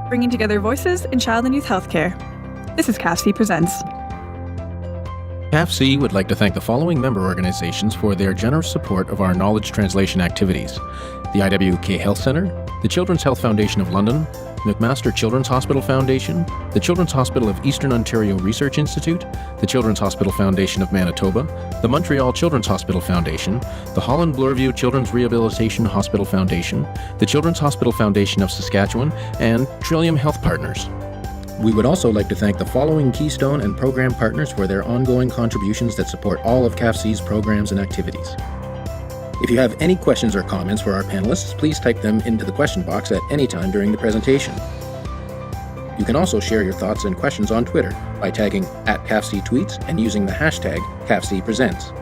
bringing together voices in child and youth healthcare. This is CAFC Presents. CAFC would like to thank the following member organizations for their generous support of our knowledge translation activities: the IWK Health Centre, the Children's Health Foundation of London, McMaster Children's Hospital Foundation, the Children's Hospital of Eastern Ontario Research Institute, the Children's Hospital Foundation of Manitoba, the Montreal Children's Hospital Foundation, the Holland Bloorview Children's Rehabilitation Hospital Foundation, the Children's Hospital Foundation of Saskatchewan, and Trillium Health Partners. We would also like to thank the following Keystone and program partners for their ongoing contributions that support all of CAFC's programs and activities. If you have any questions or comments for our panelists, please type them into the question box at any time during the presentation. You can also share your thoughts and questions on Twitter by tagging @CAFCTweets and using the hashtag CAFCPresents.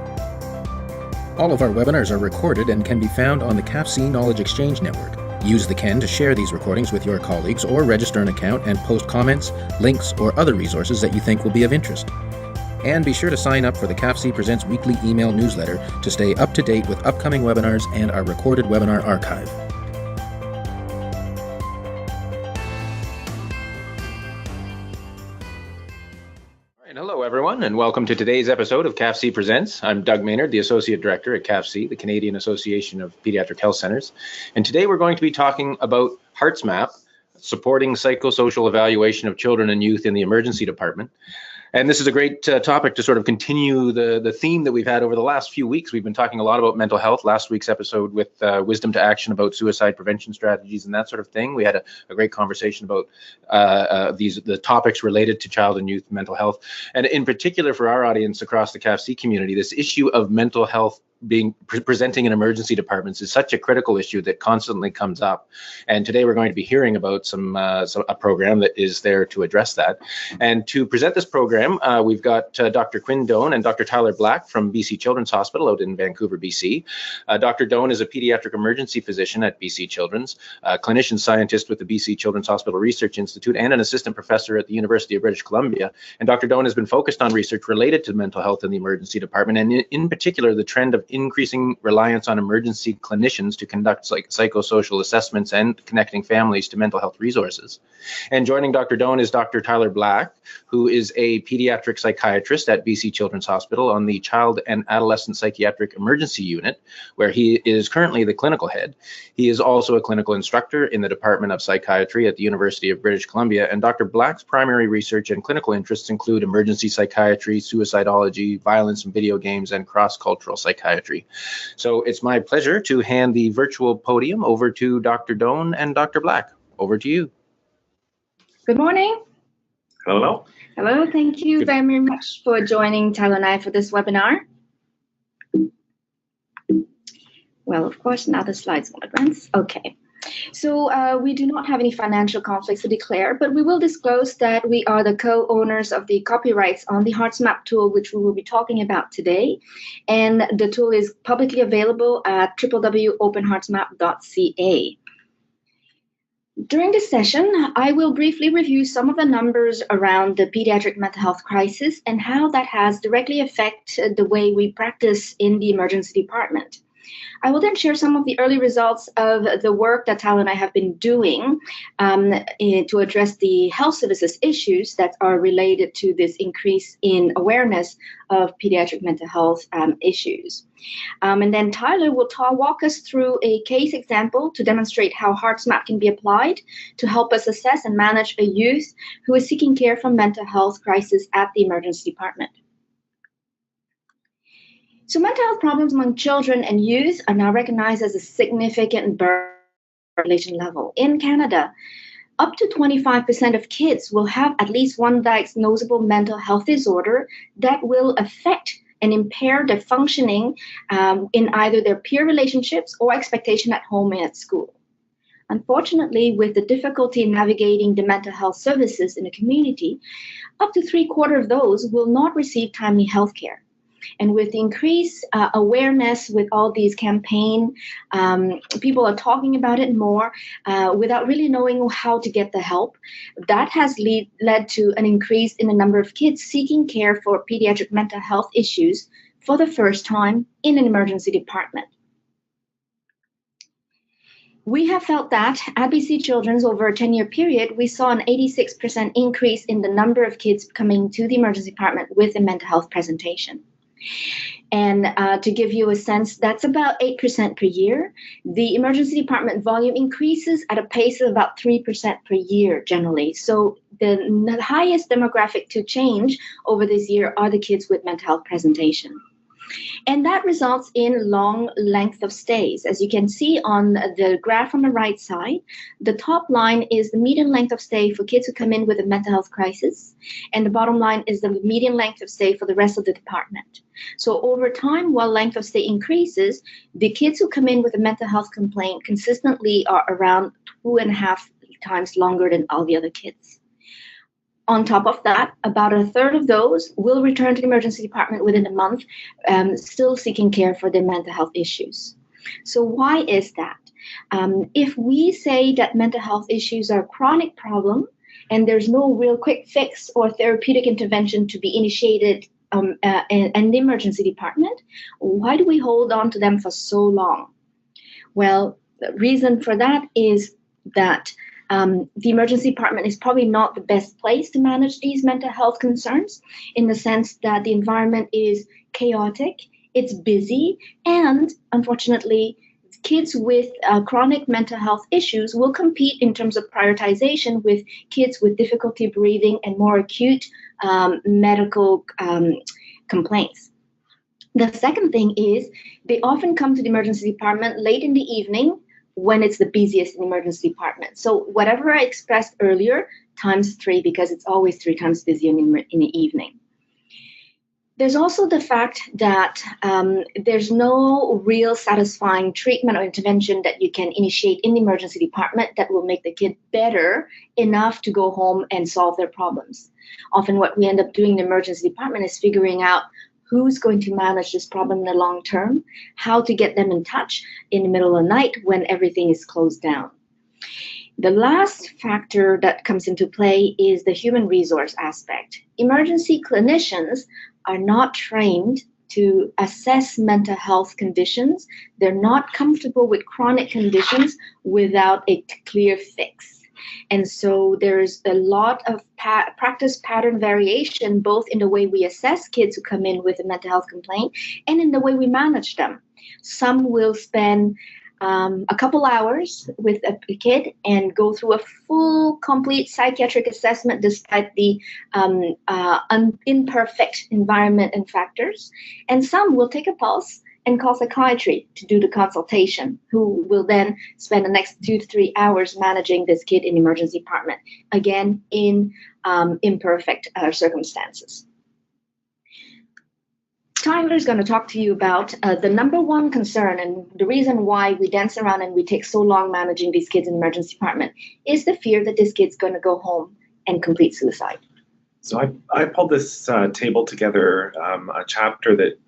All of our webinars are recorded and can be found on the CAFC Knowledge Exchange Network. Use the CAN to share these recordings with your colleagues or register an account and post comments, links, or other resources that you think will be of interest. And be sure to sign up for the CAFC Presents weekly email newsletter to stay up to date with upcoming webinars and our recorded webinar archive. All right, hello everyone, and welcome to today's episode of CAFC Presents. I'm Doug Maynard, the Associate Director at CAFC, the Canadian Association of Pediatric Health Centres. And today we're going to be talking about HeartsMap, supporting psychosocial evaluation of children and youth in the emergency department. And this is a great topic to sort of continue the theme that we've had over the last few weeks. We've been talking a lot about mental health. Last week's episode with Wisdom to Action about suicide prevention strategies and that sort of thing. We had a great conversation about the topics related to child and youth mental health. And in particular for our audience across the CAFC community, this issue of mental health being presenting in emergency departments is such a critical issue that constantly comes up. And today we're going to be hearing about a program that is there to address that. And to present this program, we've got Dr. Quynh Doan and Dr. Tyler Black from BC Children's Hospital out in Vancouver, BC. Dr. Doan is a pediatric emergency physician at BC Children's, a clinician scientist with the BC Children's Hospital Research Institute, and an assistant professor at the University of British Columbia. And Dr. Doan has been focused on research related to mental health in the emergency department, and in particular, the trend of increasing reliance on emergency clinicians to conduct psychosocial assessments and connecting families to mental health resources. And joining Dr. Doan is Dr. Tyler Black, who is a pediatric psychiatrist at BC Children's Hospital on the Child and Adolescent Psychiatric Emergency Unit, where he is currently the clinical head. He is also a clinical instructor in the Department of Psychiatry at the University of British Columbia, and Dr. Black's primary research and clinical interests include emergency psychiatry, suicidology, violence in video games, and cross-cultural psychiatry. So it's my pleasure to hand the virtual podium over to Dr. Doan and Dr. Black. Over to you. Good morning. Hello. Hello, thank you very much for joining Tyler and I for this webinar. Well, of course, now the slides will advance. Okay. So we do not have any financial conflicts to declare, but we will disclose that we are the co-owners of the copyrights on the HeartsMap tool, which we will be talking about today. And the tool is publicly available at www.openheartsmap.ca. During this session, I will briefly review some of the numbers around the pediatric mental health crisis and how that has directly affected the way we practice in the emergency department. I will then share some of the early results of the work that Tyler and I have been doing to address the health services issues that are related to this increase in awareness of pediatric mental health issues. And then Tyler will walk us through a case example to demonstrate how HeartsMap can be applied to help us assess and manage a youth who is seeking care from mental health crisis at the emergency department. So mental health problems among children and youth are now recognized as a significant burden at the population level. In Canada, up to 25% of kids will have at least one diagnosable mental health disorder that will affect and impair their functioning in either their peer relationships or expectation at home and at school. Unfortunately, with the difficulty in navigating the mental health services in the community, up to 3/4 of those will not receive timely health care. And with increased awareness with all these campaigns, people are talking about it more without really knowing how to get the help. That has led to an increase in the number of kids seeking care for pediatric mental health issues for the first time in an emergency department. We have felt that at BC Children's over a 10-year period, we saw an 86% increase in the number of kids coming to the emergency department with a mental health presentation. And to give you a sense, that's about 8% per year. The emergency department volume increases at a pace of about 3% per year generally. So the highest demographic to change over this year are the kids with mental health presentation. And that results in long length of stays. As you can see on the graph on the right side, the top line is the median length of stay for kids who come in with a mental health crisis, and the bottom line is the median length of stay for the rest of the department. So over time, while length of stay increases, the kids who come in with a mental health complaint consistently are around 2.5 times longer than all the other kids. On top of that, about a third of those will return to the emergency department within a month, still seeking care for their mental health issues. So why is that? If we say that mental health issues are a chronic problem and there's no real quick fix or therapeutic intervention to be initiated in the emergency department, why do we hold on to them for so long? Well, the reason for that is that the emergency department is probably not the best place to manage these mental health concerns, in the sense that the environment is chaotic, it's busy, and unfortunately, kids with chronic mental health issues will compete in terms of prioritization with kids with difficulty breathing and more acute medical complaints. The second thing is they often come to the emergency department late in the evening when it's the busiest in the emergency department. So whatever I expressed earlier, times 3, because it's always 3 times busier in the evening. There's also the fact that there's no real satisfying treatment or intervention that you can initiate in the emergency department that will make the kid better enough to go home and solve their problems. Often what we end up doing in the emergency department is figuring out who's going to manage this problem in the long term, how to get them in touch in the middle of the night when everything is closed down. The last factor that comes into play is the human resource aspect. Emergency clinicians are not trained to assess mental health conditions. They're not comfortable with chronic conditions without a clear fix. And so there's a lot of practice pattern variation, both in the way we assess kids who come in with a mental health complaint and in the way we manage them. Some will spend a couple hours with a kid and go through a full, complete psychiatric assessment despite the imperfect environment and factors. And some will take a pulse and call psychiatry to do the consultation, who will then spend the next 2 to 3 hours managing this kid in the emergency department, again, in imperfect circumstances. Tyler's going to talk to you about the number one concern and the reason why we dance around and we take so long managing these kids in the emergency department is the fear that this kid's going to go home and complete suicide. So I pulled this table together, a chapter that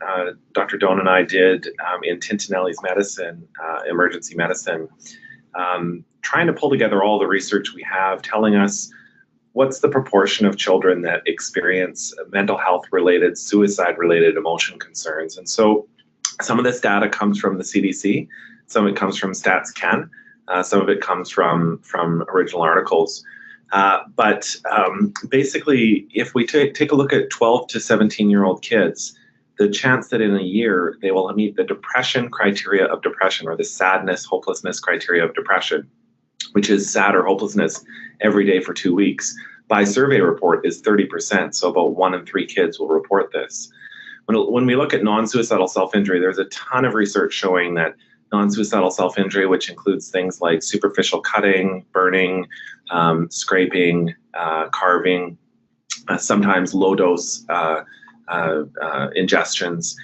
Dr. Doan and I did in Tintinelli's Medicine, Emergency Medicine, trying to pull together all the research we have, telling us what's the proportion of children that experience mental health-related, suicide-related emotion concerns. And so some of this data comes from the CDC, some of it comes from Stats Can, some of it comes from original articles. But basically, if we take a look at 12 to 17-year-old kids, the chance that in a year they will meet the depression criteria of depression, or the sadness, hopelessness criteria of depression, which is sad or hopelessness every day for 2 weeks, by survey report is 30%. So about 1 in 3 kids will report this. When we look at non-suicidal self-injury, there's a ton of research showing that non-suicidal self-injury, which includes things like superficial cutting, burning, scraping, carving, sometimes low-dose ingestions.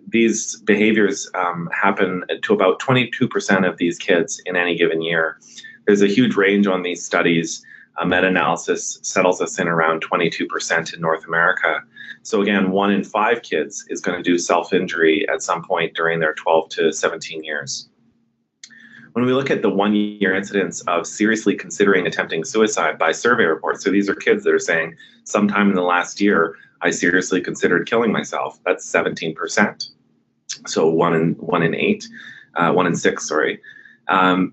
These behaviors happen to about 22% of these kids in any given year. There's a huge range on these studies. A meta-analysis settles us in around 22% in North America. So again, 1 in 5 kids is going to do self-injury at some point during their 12 to 17 years. When we look at the 1-year incidence of seriously considering attempting suicide by survey reports, so these are kids that are saying, sometime in the last year, I seriously considered killing myself. That's 17%. So 1 in 8. 1 in 6, sorry.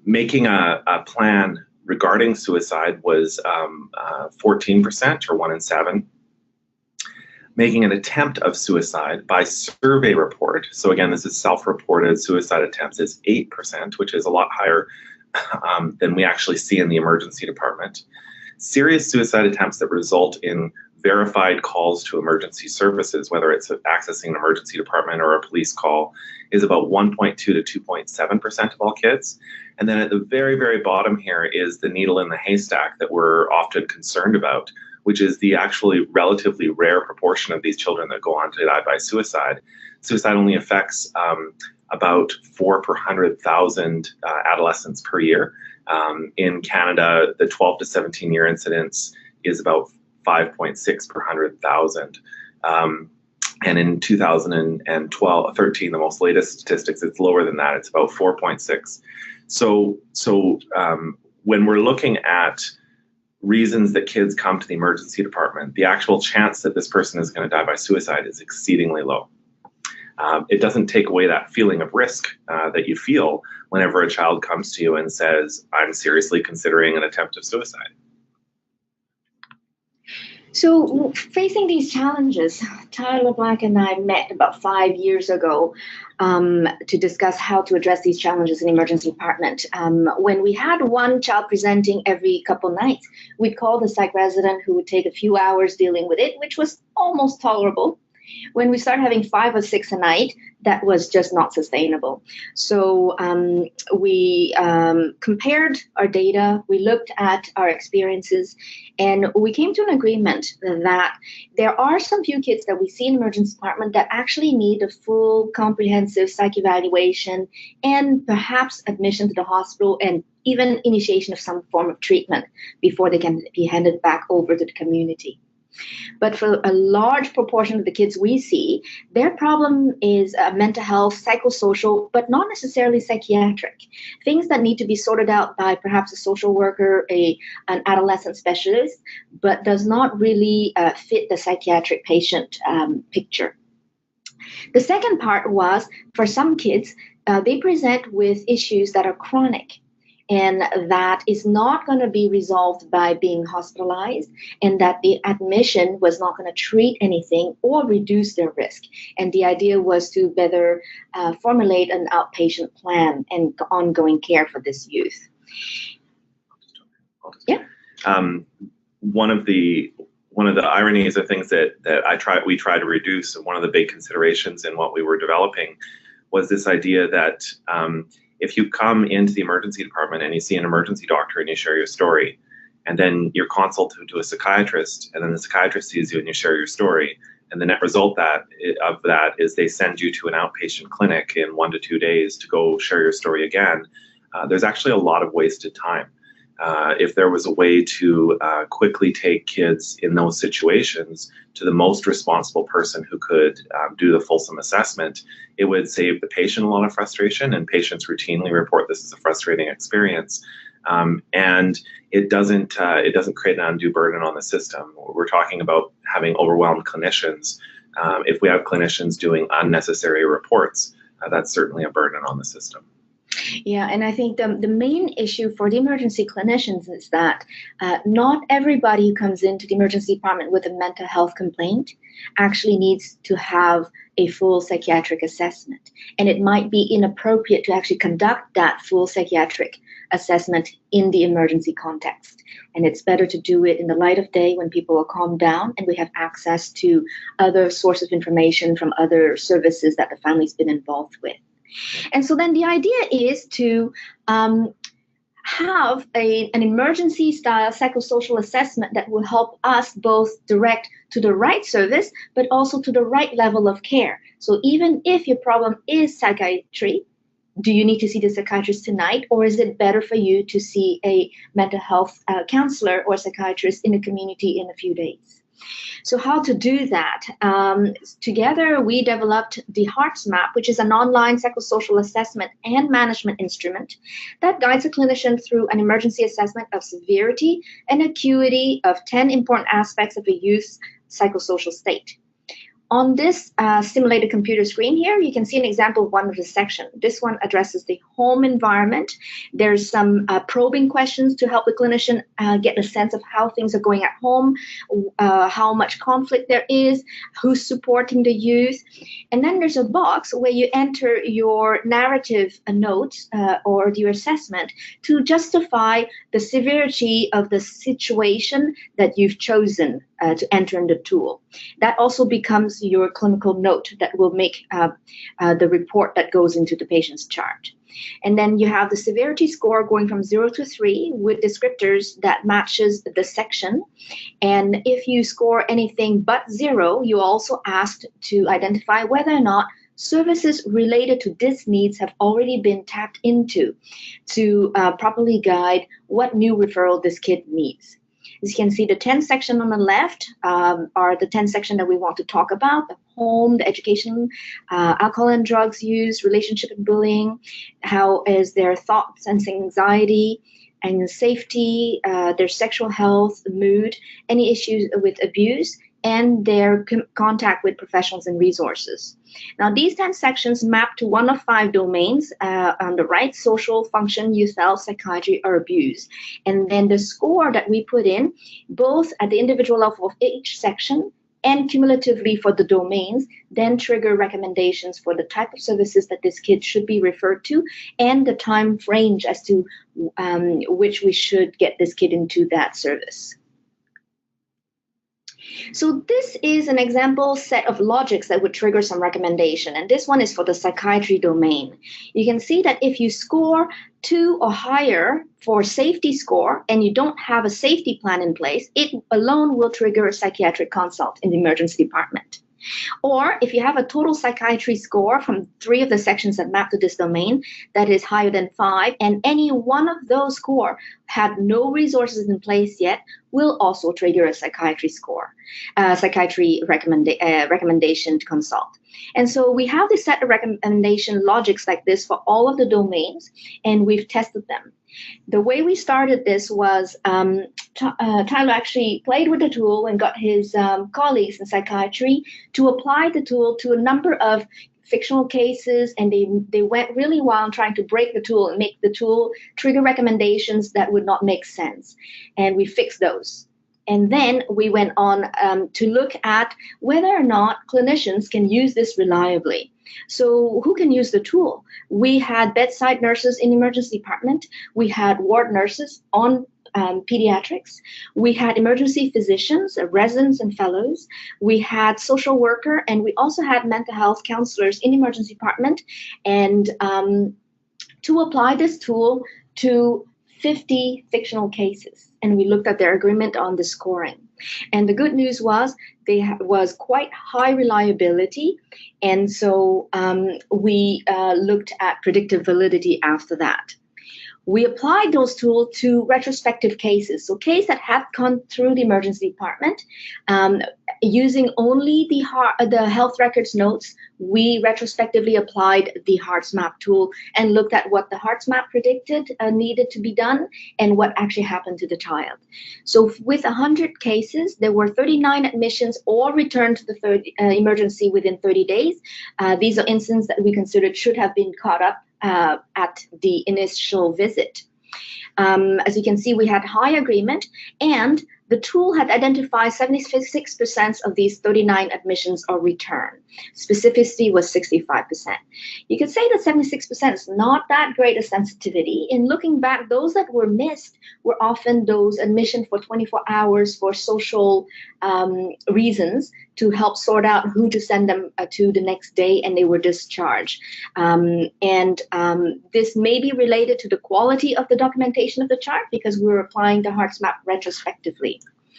Making a plan regarding suicide was 14%, or 1 in 7. Making an attempt of suicide by survey report, so again, this is self-reported suicide attempts, is 8%, which is a lot higher than we actually see in the emergency department. Serious suicide attempts that result in verified calls to emergency services, whether it's accessing an emergency department or a police call, is about 1.2 to 2.7% of all kids. And then at the very, very bottom here is the needle in the haystack that we're often concerned about, which is the actually relatively rare proportion of these children that go on to die by suicide. Suicide only affects about 4 per 100,000 adolescents per year. In Canada, the 12 to 17 year incidence is about 5.6 per 100,000. And in 2013, the most latest statistics, it's lower than that. It's about 4.6. So when we're looking at reasons that kids come to the emergency department, the actual chance that this person is going to die by suicide is exceedingly low. It doesn't take away that feeling of risk that you feel whenever a child comes to you and says, I'm seriously considering an attempt of suicide. So facing these challenges, Tyler Black and I met about 5 years ago to discuss how to address these challenges in the emergency department. When we had one child presenting every couple nights, we'd call the psych resident who would take a few hours dealing with it, which was almost tolerable. When we started having 5 or 6 a night, that was just not sustainable. So we compared our data, we looked at our experiences, and we came to an agreement that there are some few kids that we see in the emergency department that actually need a full comprehensive psych evaluation and perhaps admission to the hospital and even initiation of some form of treatment before they can be handed back over to the community. But for a large proportion of the kids we see, their problem is mental health, psychosocial, but not necessarily psychiatric. Things that need to be sorted out by perhaps a social worker, an adolescent specialist, but does not really fit the psychiatric patient picture. The second part was, for some kids, they present with issues that are chronic, and that is not going to be resolved by being hospitalized, and that the admission was not going to treat anything or reduce their risk. And the idea was to better formulate an outpatient plan and ongoing care for this youth. Yeah. One of the ironies of things that we try to reduce, and one of the big considerations in what we were developing was this idea that if you come into the emergency department and you see an emergency doctor and you share your story, and then you're consulted to a psychiatrist, and then the psychiatrist sees you and you share your story, and the net result of that is they send you to an outpatient clinic in 1 to 2 days to go share your story again, there's actually a lot of wasted time. If there was a way to quickly take kids in those situations to the most responsible person who could do the fulsome assessment, it would save the patient a lot of frustration, and patients routinely report this as a frustrating experience. And it doesn't create an undue burden on the system. We're talking about having overwhelmed clinicians. If we have clinicians doing unnecessary reports, that's certainly a burden on the system. Yeah, and I think the main issue for the emergency clinicians is that not everybody who comes into the emergency department with a mental health complaint actually needs to have a full psychiatric assessment. And it might be inappropriate to actually conduct that full psychiatric assessment in the emergency context. And it's better to do it in the light of day when people are calmed down and we have access to other sources of information from other services that the family's been involved with. And so then the idea is to have an emergency style psychosocial assessment that will help us both direct to the right service, but also to the right level of care. So even if your problem is psychiatry, do you need to see the psychiatrist tonight, or is it better for you to see a mental health counselor or psychiatrist in the community in a few days? So how to do that? Together, we developed the HeartsMap, which is an online psychosocial assessment and management instrument that guides a clinician through an emergency assessment of severity and acuity of 10 important aspects of a youth's psychosocial state. On this simulated computer screen here, you can see an example of one of the sections. This one addresses the home environment. There's some probing questions to help the clinician get a sense of how things are going at home, how much conflict there is, who's supporting the youth. And then there's a box where you enter your narrative notes or your assessment to justify the severity of the situation that you've chosen to enter in the tool. That also becomes your clinical note that will make the report that goes into the patient's chart. And then you have the severity score going from 0 to 3 with descriptors that matches the section. And if you score anything but 0, you're also asked to identify whether or not services related to these needs have already been tapped into to properly guide what new referral this kid needs. As you can see, the 10 section on the left are the 10 section that we want to talk about: the home, the education, alcohol and drugs use, relationship and bullying, how is their thoughts and anxiety and safety, their sexual health, mood, any issues with abuse, and their contact with professionals and resources. Now, these 10 sections map to one of 5 domains on the right: social, function, youth health, psychiatry, or abuse. And then the score that we put in, both at the individual level of each section and cumulatively for the domains, then trigger recommendations for the type of services that this kid should be referred to and the time range as to which we should get this kid into that service. So this is an example set of logics that would trigger some recommendation, and this one is for the psychiatry domain. You can see that if you score 2 or higher for safety score and you don't have a safety plan in place, it alone will trigger a psychiatric consult in the emergency department. Or if you have a total psychiatry score from 3 of the sections that map to this domain that is higher than 5, and any one of those score had no resources in place yet, will also trigger a psychiatry score, psychiatry recommendation to consult. And so we have this set of recommendation logics like this for all of the domains, and we've tested them. The way we started this was Tyler actually played with the tool and got his colleagues in psychiatry to apply the tool to a number of fictional cases, and they went really wild trying to break the tool and make the tool trigger recommendations that would not make sense. And we fixed those. And then we went on to look at whether or not clinicians can use this reliably. So who can use the tool? We had bedside nurses in the emergency department. We had ward nurses on pediatrics. We had emergency physicians, residents and fellows. We had social worker, and we also had mental health counselors in the emergency department. And to apply this tool to 50 fictional cases. And we looked at their agreement on the scoring. And the good news was was quite high reliability. And so we looked at predictive validity after that. We applied those tools to retrospective cases, so cases that have gone through the emergency department. Using only the health records notes, we retrospectively applied the HeartsMap tool and looked at what the HeartsMap predicted needed to be done and what actually happened to the child. So with 100 cases, there were 39 admissions or returned to the emergency within 30 days. These are instances that we considered should have been caught up at the initial visit. As you can see, we had high agreement, and the tool had identified 76% of these 39 admissions or return. Specificity was 65%. You could say that 76% is not that great a sensitivity. In looking back, those that were missed were often those admissions for 24 hours for social reasons to help sort out who to send them to the next day, and they were discharged. This may be related to the quality of the documentation of the chart because we were applying the HeartsMap retrospectively.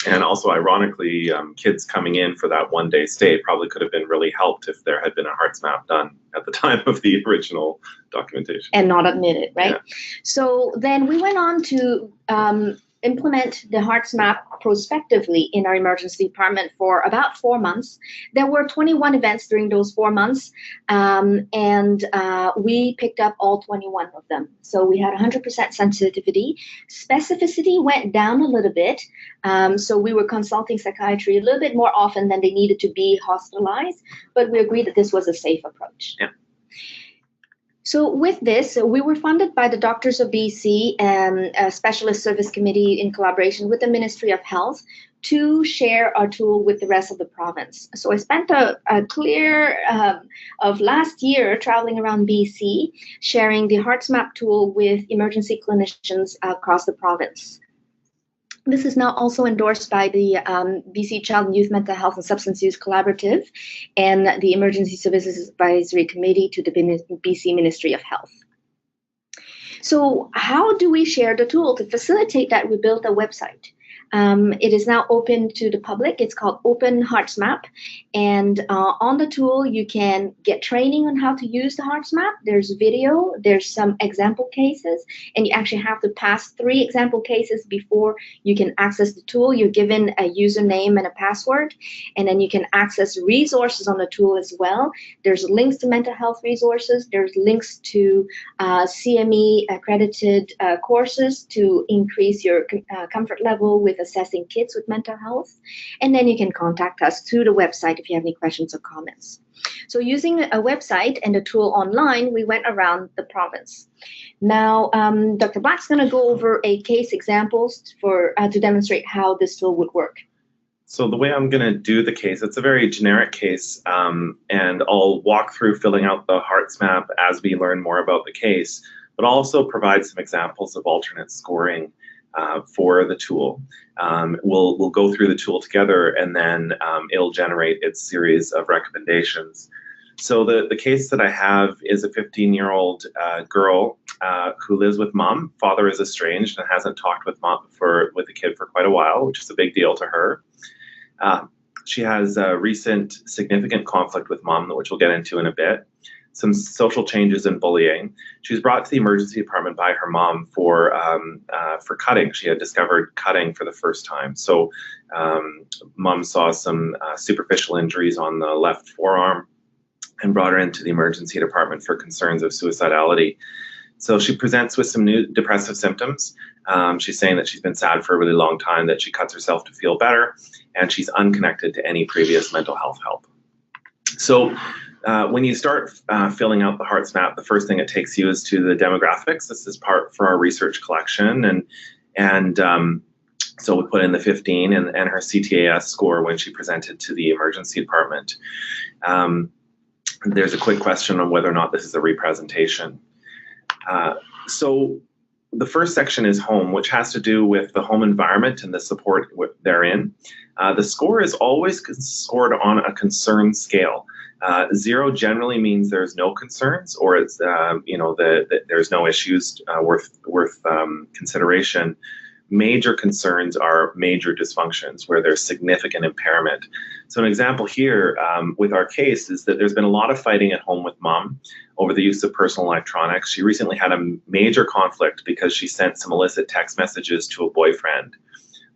And also, ironically, kids coming in for that one-day stay probably could have been really helped if there had been a HeartsMap done at the time of the original documentation. And not admitted, right? Yeah. So then we went on to implement the HeartsMap prospectively in our emergency department for about 4 months. There were 21 events during those 4 months, and we picked up all 21 of them. So we had 100% sensitivity. Specificity went down a little bit, so we were consulting psychiatry a little bit more often than they needed to be hospitalized, but we agreed that this was a safe approach. Yeah. So with this, we were funded by the Doctors of BC and a Specialist Service Committee in collaboration with the Ministry of Health to share our tool with the rest of the province. So I spent a clear of last year traveling around BC, sharing the HeartsMap tool with emergency clinicians across the province. This is now also endorsed by the BC Child and Youth Mental Health and Substance Use Collaborative and the Emergency Services Advisory Committee to the BC Ministry of Health. So how do we share the tool? To facilitate that, we built a website. It is now open to the public. It's called Open HeartsMap. And on the tool, you can get training on how to use the HeartsMap. There's video, there's some example cases, and you actually have to pass 3 example cases before you can access the tool. You're given a username and a password, and then you can access resources on the tool as well. There's links to mental health resources. There's links to CME accredited courses to increase your comfort level with assessing kids with mental health. And then you can contact us through the website if you have any questions or comments. So using a website and a tool online, we went around the province. Now, Dr. Black's going to go over a case examples to demonstrate how this tool would work. So the way I'm going to do the case, it's a very generic case, and I'll walk through filling out the HeartsMap as we learn more about the case, but also provide some examples of alternate scoring for the tool. We'll go through the tool together, and then it'll generate its series of recommendations. So the case that I have is a 15-year-old girl who lives with mom. Father is estranged and hasn't talked with the kid for quite a while, which is a big deal to her. She has a recent significant conflict with mom, which we'll get into in a bit. Some social changes in bullying. She was brought to the emergency department by her mom for cutting. She had discovered cutting for the first time. So mom saw some superficial injuries on the left forearm and brought her into the emergency department for concerns of suicidality. So she presents with some new depressive symptoms. She's saying that she's been sad for a really long time, that she cuts herself to feel better, and she's unconnected to any previous mental health help. So when you start filling out the HeartsMap, the first thing it takes you is to the demographics. This is part for our research collection, and so we put in the 15 and her CTAS score when she presented to the emergency department. There's a quick question on whether or not this is a representation. So the first section is home, which has to do with the home environment and the support therein. The score is always scored on a concern scale. 0 generally means there's no concerns, or it's there's no issues worth consideration. Major concerns are major dysfunctions where there's significant impairment. So an example here with our case is that there's been a lot of fighting at home with mom over the use of personal electronics. She recently had a major conflict because she sent some illicit text messages to a boyfriend.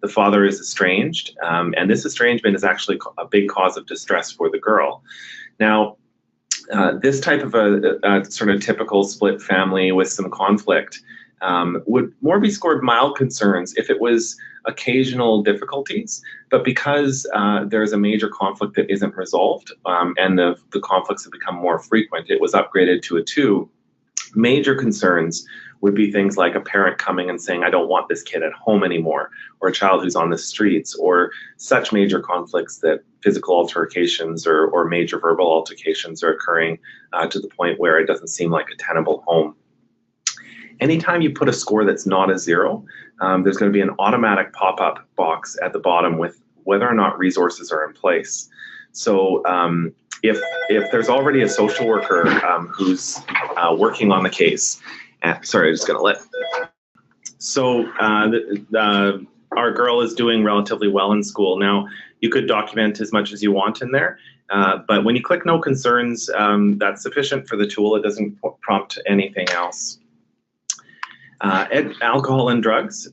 The father is estranged, and this estrangement is actually a big cause of distress for the girl. Now, this type of a sort of typical split family with some conflict would more be scored mild concerns if it was occasional difficulties, but because there's a major conflict that isn't resolved and the conflicts have become more frequent, it was upgraded to a 2. Major concerns would be things like a parent coming and saying, I don't want this kid at home anymore, or a child who's on the streets, or such major conflicts that physical altercations or major verbal altercations are occurring to the point where it doesn't seem like a tenable home. Anytime you put a score that's not a 0, there's going to be an automatic pop-up box at the bottom with whether or not resources are in place. So if there's already a social worker who's working on the case, sorry, I'm just going to let. So our girl is doing relatively well in school. Now, you could document as much as you want in there, but when you click no concerns, that's sufficient for the tool. It doesn't prompt anything else. Alcohol and drugs.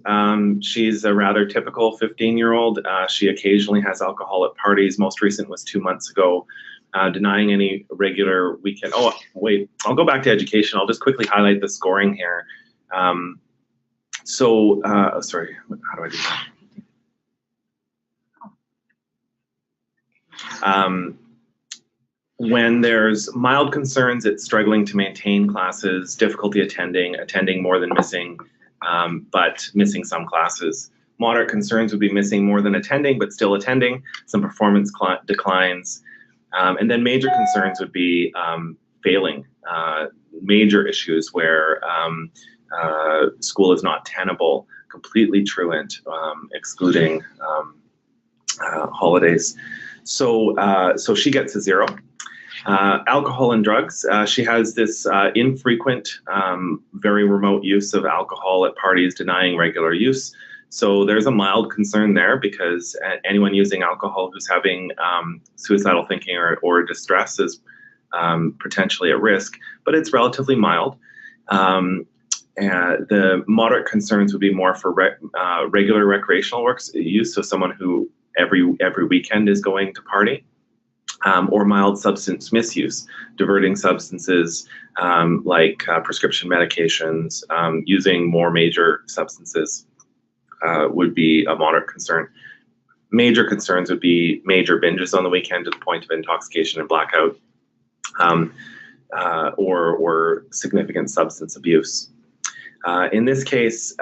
She's a rather typical 15-year-old. She occasionally has alcohol at parties. Most recent was 2 months ago, denying any regular weekend. Oh, wait, I'll go back to education. I'll just quickly highlight the scoring here. Sorry, how do I do that? When there's mild concerns, it's struggling to maintain classes, difficulty attending more than missing, but missing some classes. Moderate concerns would be missing more than attending, but still attending, some performance declines. And then major concerns would be failing, major issues where school is not tenable, completely truant, excluding holidays. So she gets a 0. Alcohol and drugs. She has this infrequent, very remote use of alcohol at parties, denying regular use. So there's a mild concern there because anyone using alcohol who's having suicidal thinking or distress is potentially at risk, but it's relatively mild. And the moderate concerns would be more for regular recreational use, so someone who every weekend is going to party. Or mild substance misuse, diverting substances like prescription medications, using more major substances would be a moderate concern. Major concerns would be major binges on the weekend to the point of intoxication and blackout, or significant substance abuse. In this case,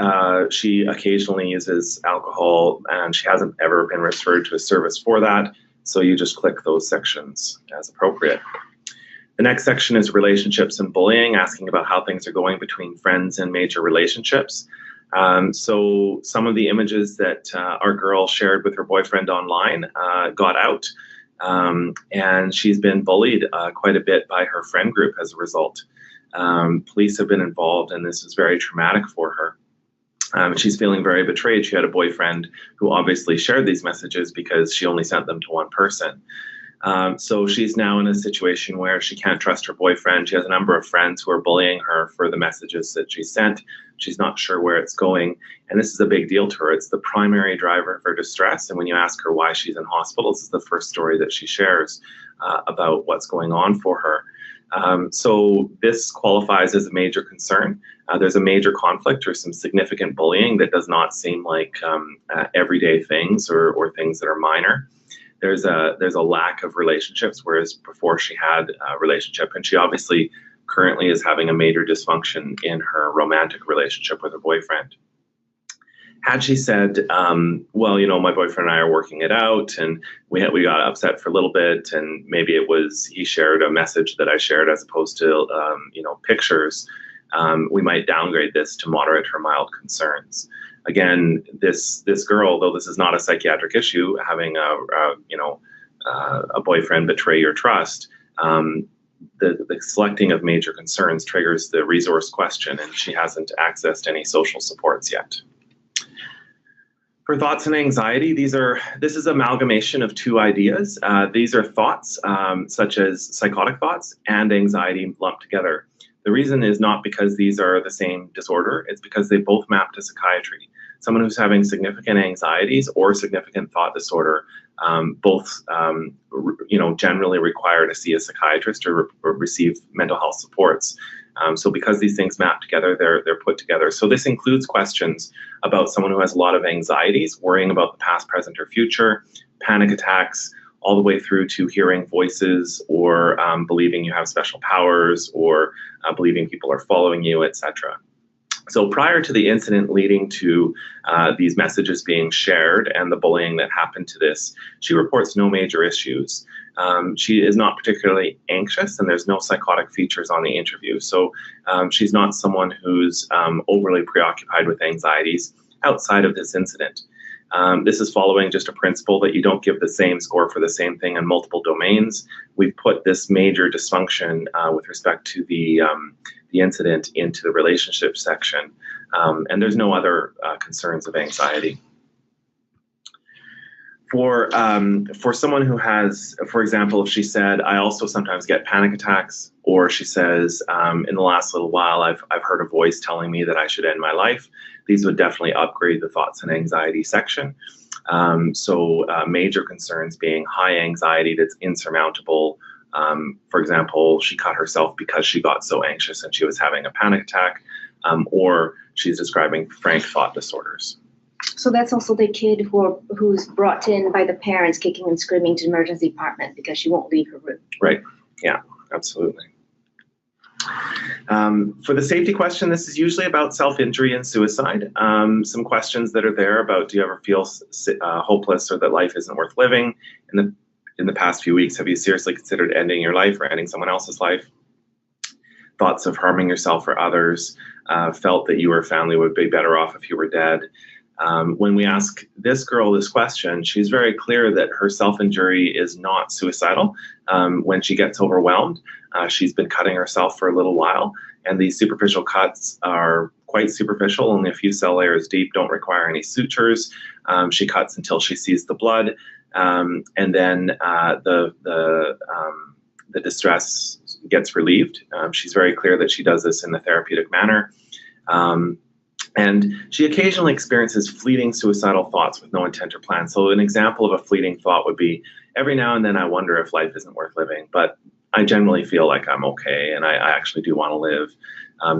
she occasionally uses alcohol, and she hasn't ever been referred to a service for that. So you just click those sections as appropriate. The next section is relationships and bullying, asking about how things are going between friends and major relationships. So some of the images that our girl shared with her boyfriend online got out, and she's been bullied quite a bit by her friend group as a result. Police have been involved, and this is very traumatic for her. She's feeling very betrayed. She had a boyfriend who obviously shared these messages because she only sent them to one person. So she's now in a situation where she can't trust her boyfriend. She has a number of friends who are bullying her for the messages that she sent. She's not sure where it's going. And this is a big deal to her. It's the primary driver of her distress. And when you ask her why she's in hospital, this is the first story that she shares about what's going on for her. So this qualifies as a major concern. There's a major conflict or some significant bullying that does not seem like everyday things or things that are minor. There's a lack of relationships, whereas before she had a relationship, and she obviously currently is having a major dysfunction in her romantic relationship with her boyfriend. Had she said, well, you know, my boyfriend and I are working it out, and we got upset for a little bit, and maybe it was he shared a message that I shared as opposed to, you know, pictures, we might downgrade this to moderate or mild concerns. Again, this girl, though this is not a psychiatric issue, having a boyfriend betray your trust, the selecting of major concerns triggers the resource question, and she hasn't accessed any social supports yet. For thoughts and anxiety, this is amalgamation of two ideas. These are thoughts, such as psychotic thoughts, and anxiety lumped together. The reason is not because these are the same disorder, it's because they both map to psychiatry. Someone who's having significant anxieties or significant thought disorder, both generally require to see a psychiatrist or receive mental health supports. So because these things map together, they're put together. So this includes questions about someone who has a lot of anxieties, worrying about the past, present, or future, panic attacks, all the way through to hearing voices or believing you have special powers or believing people are following you, etc. So prior to the incident leading to these messages being shared and the bullying that happened to this, she reports no major issues. She is not particularly anxious, and there's no psychotic features on the interview. So she's not someone who's overly preoccupied with anxieties outside of this incident. This is following just a principle that you don't give the same score for the same thing in multiple domains. We've put this major dysfunction with respect to the incident into the relationship section, and there's no other concerns of anxiety. For someone who has, for example, if she said, I also sometimes get panic attacks, or she says, in the last little while, I've heard a voice telling me that I should end my life, these would definitely upgrade the thoughts and anxiety section. Major concerns being high anxiety that's insurmountable. For example, she cut herself because she got so anxious and she was having a panic attack, or she's describing frank thought disorders. So that's also the kid who's brought in by the parents kicking and screaming to the emergency department because she won't leave her room. Right. Yeah, absolutely. For the safety question, this is usually about self-injury and suicide. Some questions that are there about, do you ever feel hopeless or that life isn't worth living? In the past few weeks, have you seriously considered ending your life or ending someone else's life? Thoughts of harming yourself or others? Felt that you or family would be better off if you were dead? When we ask this girl this question, she's very clear that her self-injury is not suicidal. When she gets overwhelmed, she's been cutting herself for a little while, and these superficial cuts are quite superficial, only a few cell layers deep, don't require any sutures. She cuts until she sees the blood, and then the distress gets relieved. She's very clear that she does this in a therapeutic manner. And she occasionally experiences fleeting suicidal thoughts with no intent or plan. So an example of a fleeting thought would be, every now and then I wonder if life isn't worth living, but I generally feel like I'm okay and I actually do want to live.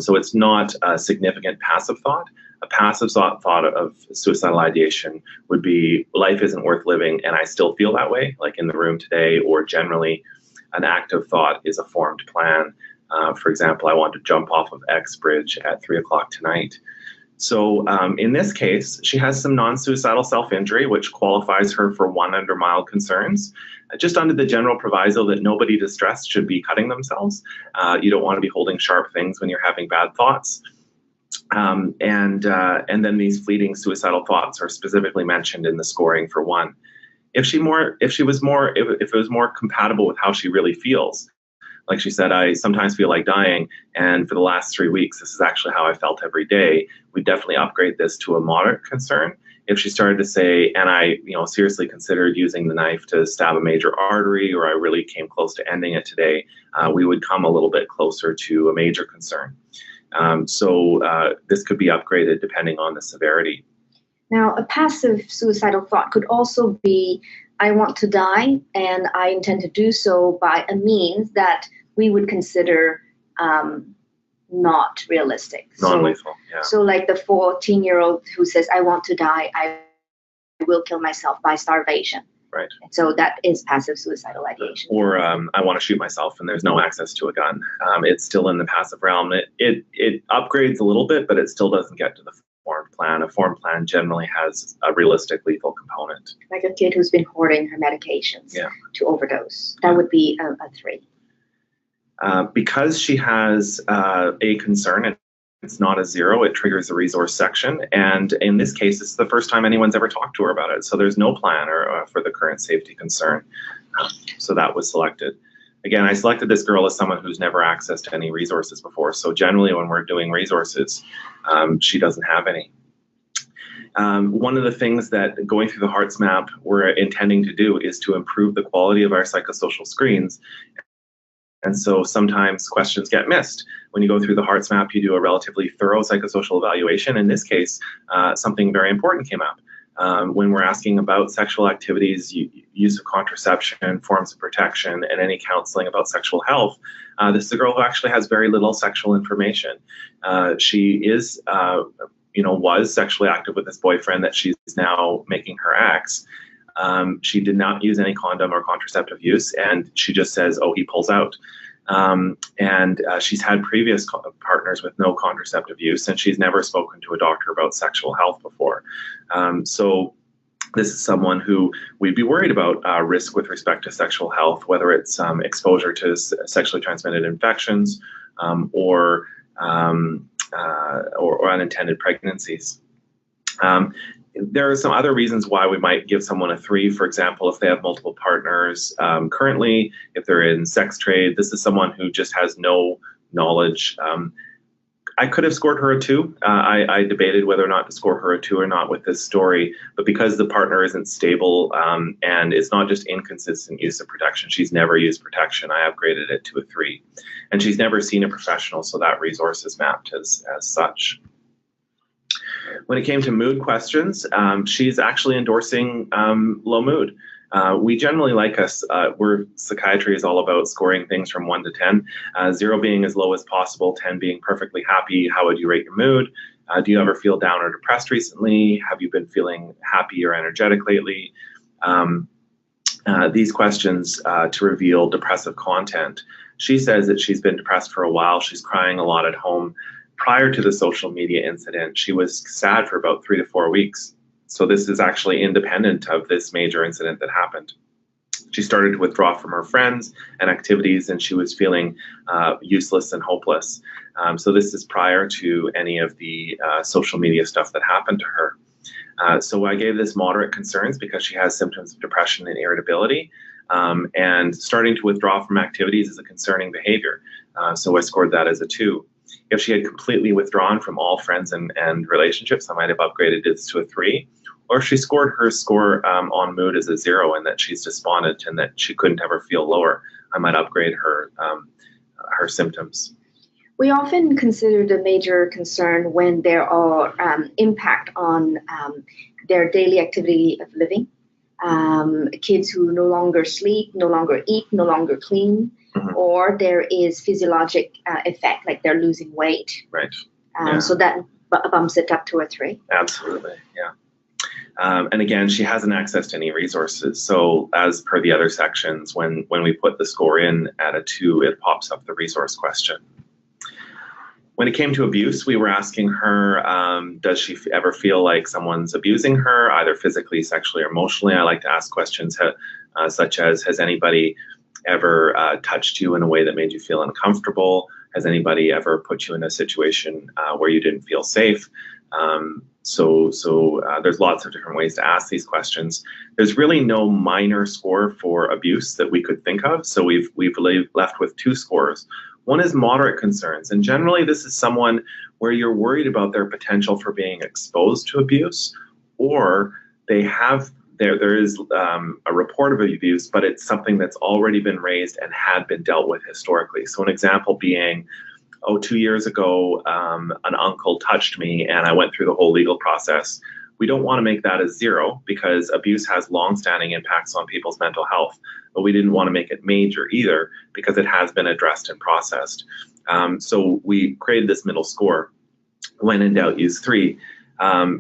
So it's not a significant passive thought. A passive thought of suicidal ideation would be, life isn't worth living and I still feel that way, like in the room today, or generally an active thought is a formed plan. For example, I want to jump off of X bridge at 3 o'clock tonight. So in this case, she has some non-suicidal self-injury, which qualifies her for one under mild concerns, just under the general proviso that nobody distressed should be cutting themselves. You don't want to be holding sharp things when you're having bad thoughts. And then these fleeting suicidal thoughts are specifically mentioned in the scoring for one. If it was more compatible with how she really feels, like she said, I sometimes feel like dying, and for the last 3 weeks, this is actually how I felt every day, we definitely upgrade this to a moderate concern. If she started to say, and I seriously considered using the knife to stab a major artery, or I really came close to ending it today, we would come a little bit closer to a major concern. This could be upgraded depending on the severity. Now, a passive suicidal thought could also be, I want to die, and I intend to do so by a means that we would consider not realistic. Non-lethal, yeah. So like the 14-year-old who says, I want to die, I will kill myself by starvation. Right. And so that is passive suicidal ideation. Or I want to shoot myself and there's no access to a gun. It's still in the passive realm. It upgrades a little bit, but it still doesn't get to the formed plan. A formed plan generally has a realistic lethal component. Like a kid who's been hoarding her medications to overdose. That would be a 3. Because she has a concern and it's not a 0, it triggers the resource section. And in this case, it's the first time anyone's ever talked to her about it. So there's no plan for the current safety concern. So that was selected. Again, I selected this girl as someone who's never accessed any resources before. So generally when we're doing resources, she doesn't have any. One of the things that going through the HeartsMap we're intending to do is to improve the quality of our psychosocial screens. And so sometimes questions get missed. When you go through the HeartsMap, you do a relatively thorough psychosocial evaluation. In this case, something very important came up. When we're asking about sexual activities, use of contraception, forms of protection, and any counseling about sexual health, this is a girl who actually has very little sexual information. She is, was sexually active with this boyfriend that she's now making her ex. She did not use any condom or contraceptive use, and she just says, oh, he pulls out. She's had previous partners with no contraceptive use, and she's never spoken to a doctor about sexual health before. So this is someone who we'd be worried about risk with respect to sexual health, whether it's exposure to sexually transmitted infections or unintended pregnancies. There are some other reasons why we might give someone a 3. For example, if they have multiple partners currently, if they're in sex trade, this is someone who just has no knowledge I could have scored her a 2. I debated whether or not to score her a 2 or not with this story, but because the partner isn't stable and it's not just inconsistent use of protection, she's never used protection, I upgraded it to a 3. And she's never seen a professional, so that resource is mapped as such. When it came to mood questions, she's actually endorsing low mood. We generally like psychiatry is all about scoring things from 1 to 10, 0 being as low as possible, 10 being perfectly happy. How would you rate your mood? Do you ever feel down or depressed recently? Have you been feeling happy or energetic lately? These questions to reveal depressive content. She says that she's been depressed for a while. She's crying a lot at home. Prior to the social media incident, she was sad for about 3 to 4 weeks. So this is actually independent of this major incident that happened. She started to withdraw from her friends and activities, and she was feeling useless and hopeless. So this is prior to any of the social media stuff that happened to her. So I gave this moderate concerns because she has symptoms of depression and irritability, and starting to withdraw from activities is a concerning behavior. So I scored that as a 2. If she had completely withdrawn from all friends and relationships, I might have upgraded this to a 3. Or if she scored her score on mood as a 0 and that she's despondent and that she couldn't ever feel lower, I might upgrade her symptoms. We often consider the major concern when there are impact on their daily activity of living. Kids who no longer sleep, no longer eat, no longer clean, or there is physiologic effect, like they're losing weight. Right. So that bumps it up to a 3. Absolutely, yeah. And again, she hasn't access to any resources. So as per the other sections, when we put the score in at a 2, it pops up the resource question. When it came to abuse, we were asking her, does she ever feel like someone's abusing her, either physically, sexually, or emotionally? I like to ask questions such as, has anybody ever touched you in a way that made you feel uncomfortable? Has anybody ever put you in a situation where you didn't feel safe? So there's lots of different ways to ask these questions. There's really no minor score for abuse that we could think of. So we've left with 2 scores. One is moderate concerns. And generally this is someone where you're worried about their potential for being exposed to abuse, or there is a report of abuse, but it's something that's already been raised and had been dealt with historically. So an example being, 2 years ago, an uncle touched me and I went through the whole legal process. We don't want to make that a 0 because abuse has long-standing impacts on people's mental health, but we didn't want to make it major either because it has been addressed and processed. So we created this middle score. When in doubt, use 3.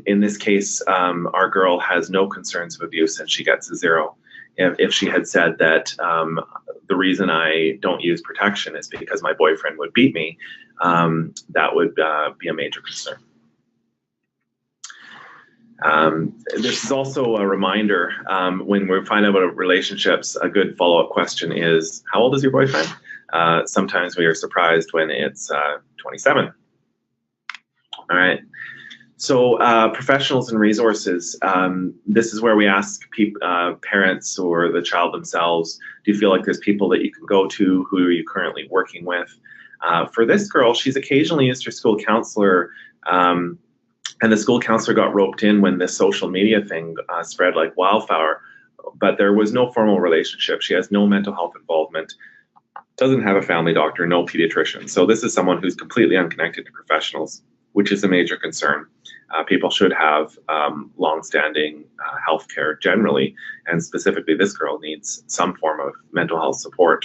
In this case, our girl has no concerns of abuse and she gets a 0. If she had said that the reason I don't use protection is because my boyfriend would beat me, that would be a major concern. This is also a reminder when we find out about relationships, a good follow-up question is, how old is your boyfriend? Sometimes we are surprised when it's 27. All right. So professionals and resources, this is where we ask parents or the child themselves, do you feel like there's people that you can go to? Who are you currently working with? For this girl, she's occasionally used her school counselor, and the school counselor got roped in when this social media thing spread like wildfire, but there was no formal relationship. She has no mental health involvement, doesn't have a family doctor, no pediatrician. So this is someone who's completely unconnected to professionals, which is a major concern. People should have long-standing health care generally, and specifically this girl needs some form of mental health support.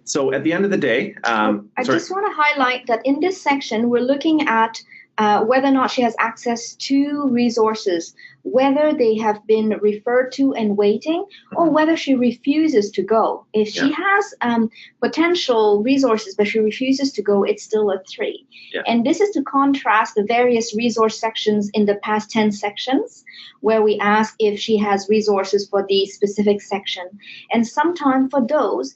So at the end of the day... I just want to highlight that in this section, we're looking at whether or not she has access to resources, whether they have been referred to and waiting, or whether she refuses to go. If she has potential resources, but she refuses to go, it's still a 3. Yeah. And this is to contrast the various resource sections in the past 10 sections, where we ask if she has resources for the specific section. And sometimes for those,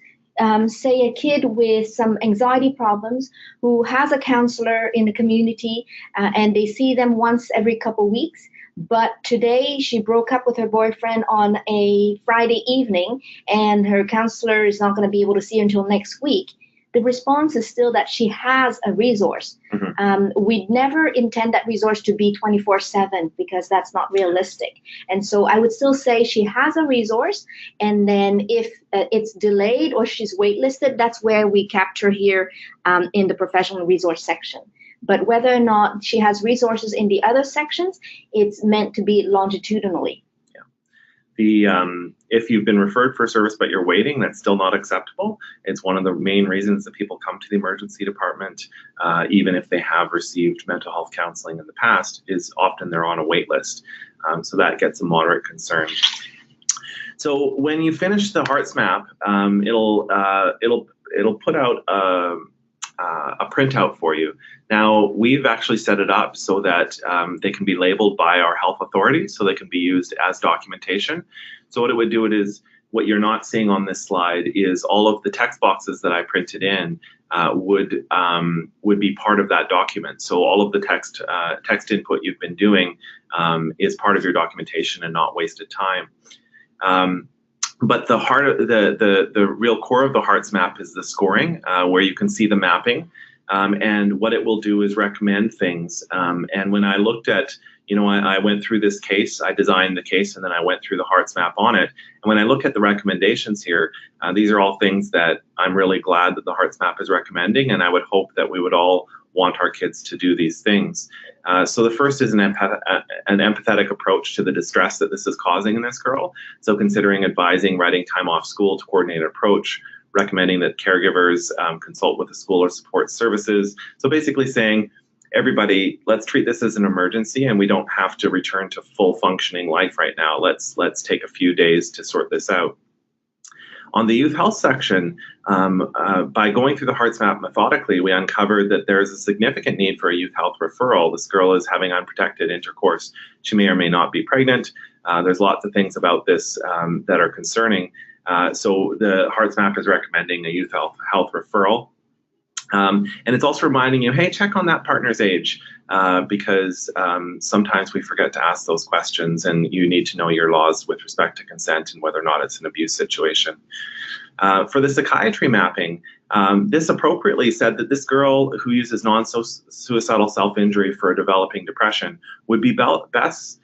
say a kid with some anxiety problems who has a counselor in the community and they see them once every couple weeks, but today she broke up with her boyfriend on a Friday evening and her counselor is not going to be able to see her until next week. the response is still that she has a resource. We'd never intend that resource to be 24/7 because that's not realistic. And so I would still say she has a resource, and then if it's delayed or she's waitlisted, that's where we capture here in the professional resource section. But whether or not she has resources in the other sections, it's meant to be longitudinally. If you've been referred for service but you're waiting, that's still not acceptable. It's one of the main reasons that people come to the emergency department, even if they have received mental health counseling in the past, is often they're on a wait list. So that gets a moderate concern. So when you finish the HeartsMap, it'll put out a printout for you. Now, we've actually set it up so that they can be labeled by our health authorities, so they can be used as documentation. So what it would do is, what you're not seeing on this slide is all of the text boxes that I printed in would be part of that document. So all of the text input you've been doing is part of your documentation and not wasted time. But the the real core of the HeartsMap is the scoring, where you can see the mapping. And what it will do is recommend things. And when I looked at, I went through this case, I designed the case, and then I went through the HeartsMap on it. And when I look at the recommendations here, these are all things that I'm really glad that the HeartsMap is recommending, and I would hope that we would all want our kids to do these things. So the first is an empathetic approach to the distress that this is causing in this girl. So considering advising writing time off school to coordinate an approach, recommending that caregivers consult with the school or support services. So basically saying, everybody, let's treat this as an emergency, and we don't have to return to full functioning life right now. Let's take a few days to sort this out. On the youth health section, by going through the HeartsMap methodically, we uncovered that there is a significant need for a youth health referral. This girl is having unprotected intercourse. She may or may not be pregnant. There's lots of things about this that are concerning. So the HeartsMap is recommending a youth health referral. And it's also reminding you, hey, check on that partner's age, because sometimes we forget to ask those questions, and you need to know your laws with respect to consent and whether or not it's an abuse situation. For the psychiatry mapping, this appropriately said that this girl who uses non-suicidal self-injury for a developing depression would be best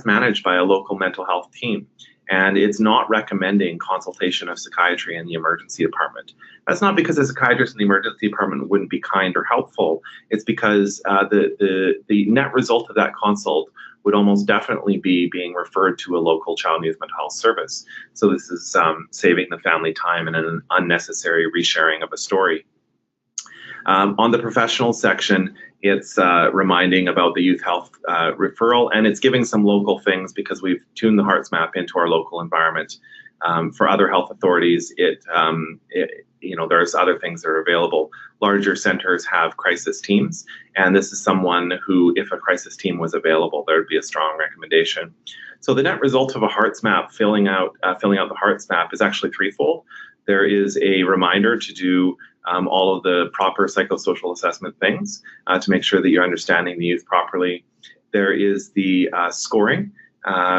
managed by a local mental health team. And it's not recommending consultation of psychiatry in the emergency department. That's not because the psychiatrist in the emergency department wouldn't be kind or helpful. It's because the net result of that consult would almost definitely be being referred to a local child and youth mental health service. So this is saving the family time and an unnecessary resharing of a story. On the professional section, it's reminding about the youth health referral, and it's giving some local things because we've tuned the HeartsMap into our local environment. For other health authorities, there's other things that are available. Larger centers have crisis teams, and this is someone who, if a crisis team was available, there would be a strong recommendation. So the net result of a HeartsMap, filling out the HeartsMap, is actually threefold. There is a reminder to do all of the proper psychosocial assessment things to make sure that you're understanding the youth properly. There is the scoring,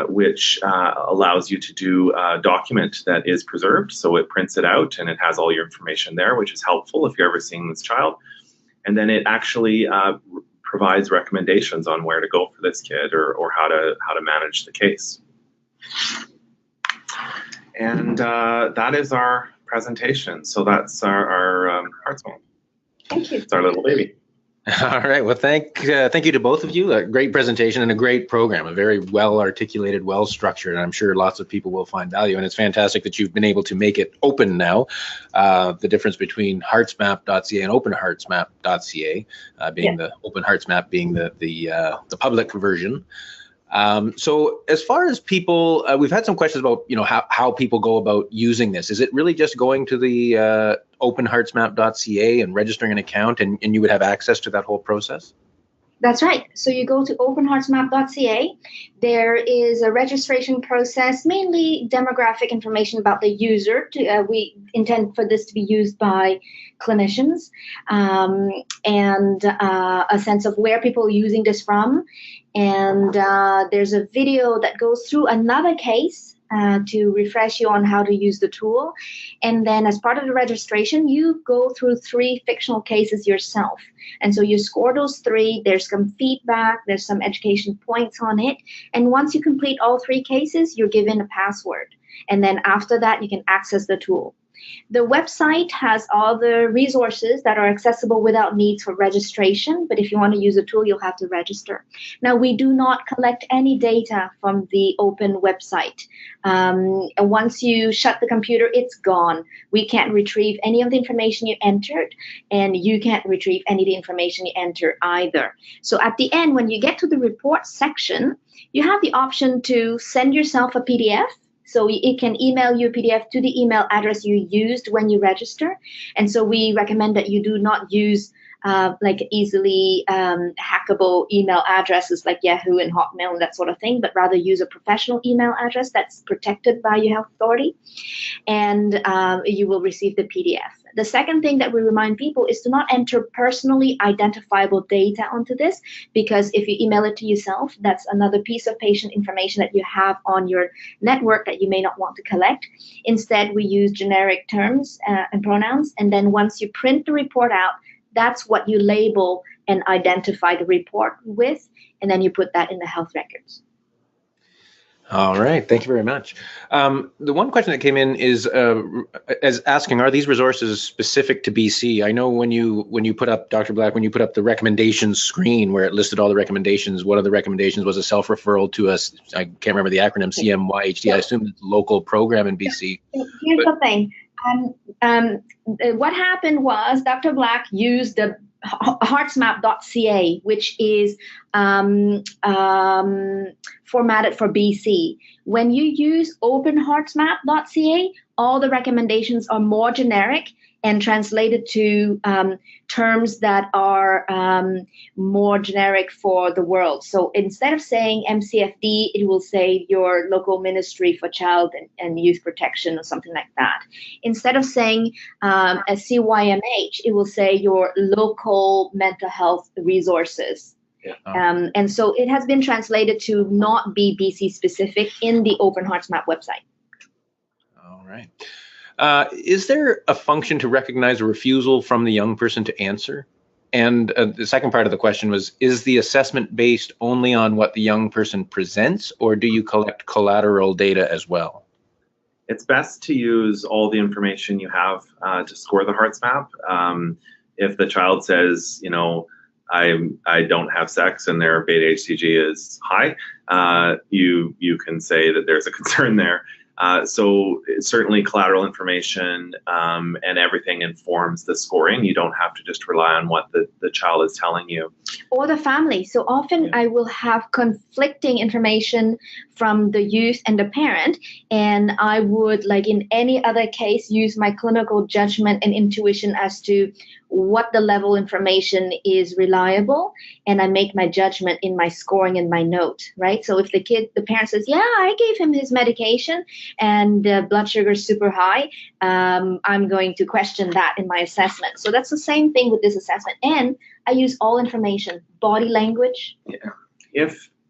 which allows you to do a document that is preserved. So it prints it out and it has all your information there, which is helpful if you're ever seeing this child. And then it actually provides recommendations on where to go for this kid or how to manage the case. And that is our presentation. So that's our HeartsMap. Thank you. It's our little baby. All right. Well, thank you to both of you. A great presentation and a great program, a very well articulated, well structured, and I'm sure lots of people will find value. And it's fantastic that you've been able to make it open now. The difference between heartsmap.ca and openheartsmap.ca being the open HeartsMap being the public version. So as far as people, we've had some questions about, how people go about using this. Is it really just going to the openheartsmap.ca and registering an account and you would have access to that whole process? That's right. So you go to openheartsmap.ca. There is a registration process, mainly demographic information about the user. We intend for this to be used by clinicians and a sense of where people are using this from. And there's a video that goes through another case to refresh you on how to use the tool. And then as part of the registration, you go through 3 fictional cases yourself. And so you score those 3, there's some feedback, there's some education points on it. And once you complete all 3 cases, you're given a password. And then after that, you can access the tool. The website has all the resources that are accessible without needs for registration, but if you want to use the tool, you'll have to register. Now, we do not collect any data from the open website. Once you shut the computer, it's gone. We can't retrieve any of the information you entered, and you can't retrieve any of the information you enter either. So at the end, when you get to the report section, you have the option to send yourself a PDF. So it can email you a PDF to the email address you used when you register. And so we recommend that you do not use like easily hackable email addresses like Yahoo and Hotmail and that sort of thing, but rather use a professional email address that's protected by your health authority, and you will receive the PDF. The second thing that we remind people is to not enter personally identifiable data onto this, because if you email it to yourself, that's another piece of patient information that you have on your network that you may not want to collect. Instead, we use generic terms and pronouns, and then once you print the report out, that's what you label and identify the report with, and then you put that in the health records. All right, thank you very much. The one question that came in is as asking, are these resources specific to BC? I know when you put up, Dr. Black, when you put up the recommendations screen where it listed all the recommendations, one of the recommendations was a self-referral to us. I can't remember the acronym, CMYHD. I assume it's a local program in BC. Here's the thing. What happened was Dr. Black used the HeartsMap.ca, which is formatted for BC. When you use OpenHeartsMap.ca, all the recommendations are more generic and translated to terms that are more generic for the world. So instead of saying MCFD, it will say your local Ministry for Child and Youth Protection or something like that. Instead of saying a CYMH, it will say your local mental health resources. Yeah. And so it has been translated to not be BC specific in the Open HeartsMap website. All right. Is there a function to recognize a refusal from the young person to answer? And the second part of the question was, is the assessment based only on what the young person presents, or do you collect collateral data as well? It's best to use all the information you have to score the HeartsMap. If the child says, you know, I don't have sex and their beta HCG is high, you can say that there's a concern there. So certainly collateral information and everything informs the scoring. You don't have to just rely on what the child is telling you. Or the family. So often I will have conflicting information from the youth and the parent, and I would, like in any other case, use my clinical judgment and intuition as to what the level information is reliable, and I make my judgment in my scoring and my note, right? So if the parent says, yeah, I gave him his medication and blood sugar is super high, I'm going to question that in my assessment. So that's the same thing with this assessment. And I use all information, body language. Yeah.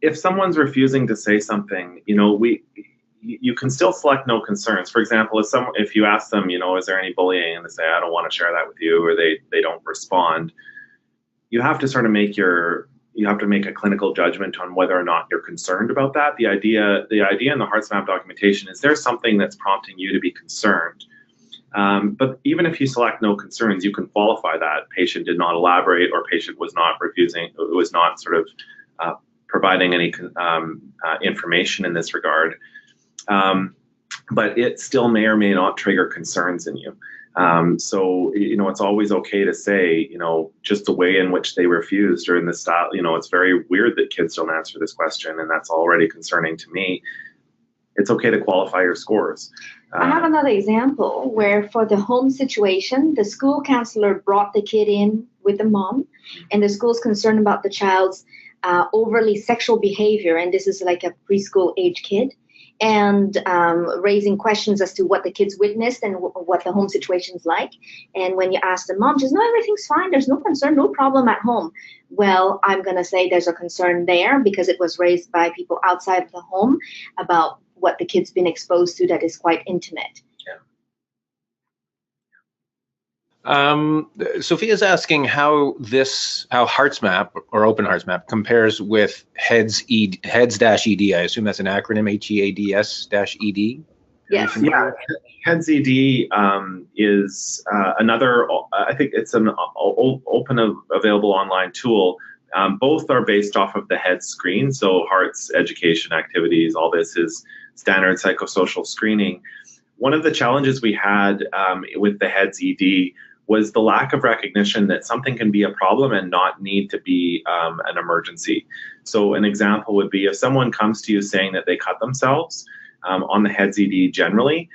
If someone's refusing to say something, you know, you can still select no concerns. For example, if you ask them, you know, is there any bullying, and they say, I don't want to share that with you, or they don't respond, you have to sort of make a clinical judgment on whether or not you're concerned about that. The idea in the HeartsMap documentation is there's something that's prompting you to be concerned. But even if you select no concerns, you can qualify that patient did not elaborate, or patient was not sort of providing any information in this regard. But it still may or may not trigger concerns in you. So, you know, it's always okay to say, you know, just the way in which they refused or in this style, you know, it's very weird that kids don't answer this question, and that's already concerning to me. It's okay to qualify your scores. I have another example where for the home situation, the school counselor brought the kid in with the mom, and the school's concerned about the child's overly sexual behavior, and this is like a preschool age kid, and raising questions as to what the kids witnessed and what the home situation is like. And when you ask the mom, she says, no, everything's fine. There's no concern, no problem at home. Well, I'm going to say there's a concern there because it was raised by people outside of the home about what the kid's been exposed to that is quite intimate. Sophia's asking how HeartsMap or Open HeartsMap compares with HEADS-ED. I assume that's an acronym, HEADS-ED. Yes. Yeah, HEADS-ED is another, I think it's an open available online tool. Both are based off of the HEADS screen, so hearts, education, activities, all this is standard psychosocial screening. One of the challenges we had with the HEADS-ED was the lack of recognition that something can be a problem and not need to be an emergency. So an example would be if someone comes to you saying that they cut themselves on the HEADS-ED generally,